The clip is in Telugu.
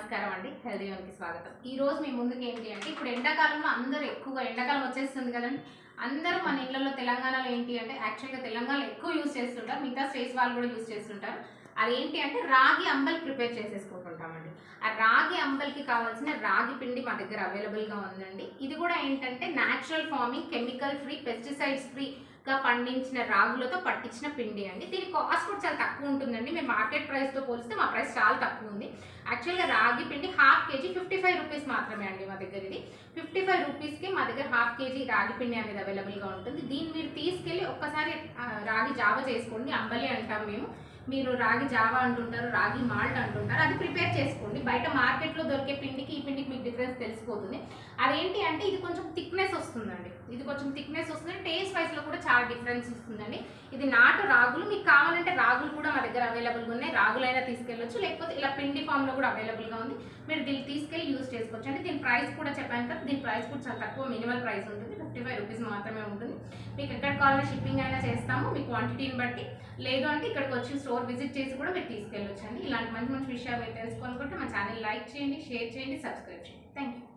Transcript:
నమస్కారం అండి. హెల్దీ కి స్వాగతం. ఈ రోజు మీ ముందుకు ఏంటి అంటే ఇప్పుడు ఎండాకాలంలో అందరూ ఎక్కువగా ఎండాకాలం వచ్చేస్తుంది కదండి. అందరూ మన ఇళ్లలో తెలంగాణలో ఏంటి అంటే యాక్చువల్గా తెలంగాణలో ఎక్కువ యూజ్ చేస్తుంటారు, మిగతా స్టేట్స్ వాళ్ళు కూడా యూజ్ చేస్తుంటారు. అదేంటి అంటే రాగి అంబల్ ప్రిపేర్ చేసేసుకుంటుంటామండి. ఆ రాగి అంబల్కి కావాల్సిన రాగి పిండి మా దగ్గర అవైలబుల్గా ఉందండి. ఇది కూడా ఏంటంటే natural farming, chemical free, pesticides ఫ్రీగా పండించిన రాగులతో పట్టించిన పిండి అండి. దీని కాస్ట్ కూడా చాలా తక్కువ ఉంటుందండి. మేము మార్కెట్ ప్రైస్తో పోలిస్తే మా ప్రైస్ చాలా తక్కువ ఉంది. యాక్చువల్గా రాగి పిండి హాఫ్ కేజీ 55 రూపీస్ మాత్రమే అండి మా దగ్గర. ఇది 55 రూపీస్కి మా దగ్గర హాఫ్ కేజీ రాగి పిండి అనేది అవైలబుల్గా ఉంటుంది. దీన్ని మీరు తీసుకెళ్ళి ఒక్కసారి రాగి జావ చేసుకోండి. అంబలి అంటాం మేము, మీరు రాగి జావా అంటుంటారు, రాగి మాల్ట్ అంటుంటారు. అది ప్రిపేర్ చేసుకోండి. బయట మార్కెట్లో దొరికే పిండికి ఈ పిండికి మీకు డిఫరెన్స్ తెలిసిపోతుంది. అదేంటి అంటే ఇది కొంచెం థిక్నెస్ వస్తుందండి. ఇది కొంచెం థిక్నెస్ వస్తుంది, టేస్ట్ వైస్లో కూడా చాలా డిఫరెన్స్ వస్తుందండి. ఇది నాటు రాగులు. మీకు కావాలంటే రాగులు కూడా మా దగ్గర అవైలబుల్గా ఉన్నాయి. రాగులైనా తీసుకెళ్ళొచ్చు, లేకపోతే ఇలా పిండి ఫామ్లో కూడా అవైలబుల్గా ఉంది. మీరు దీన్ని తీసుకెళ్ళి యూజ్ చేసుకోవచ్చు అండి. దీని ప్రైస్ కూడా చెప్పాను కదా, దీని ప్రైస్ కూడా చాలా తక్కువ, మినిమల్ ప్రైస్ ఉంటుంది, 55 రూపీస్ మాత్రమే ఉంటుంది. మీకు ఎక్కడ కావాలన్నా షిప్పింగ్ అయినా చేస్తాము మీ క్వాంటిటీని బట్టి. లేదు అంటే ఇక్కడికి వచ్చి స్టోర్ విజిట్ చేసి కూడా మీరు తీసుకెళ్ళొచ్చు అండి. ఇలాంటి మంచి మంచి విషయాలు మీరు తెలుసుకోవాలనుకుంటే మా ఛానల్ లైక్ చేయండి, షేర్ చేయండి, సబ్స్క్రైబ్ చేయండి. Thank you.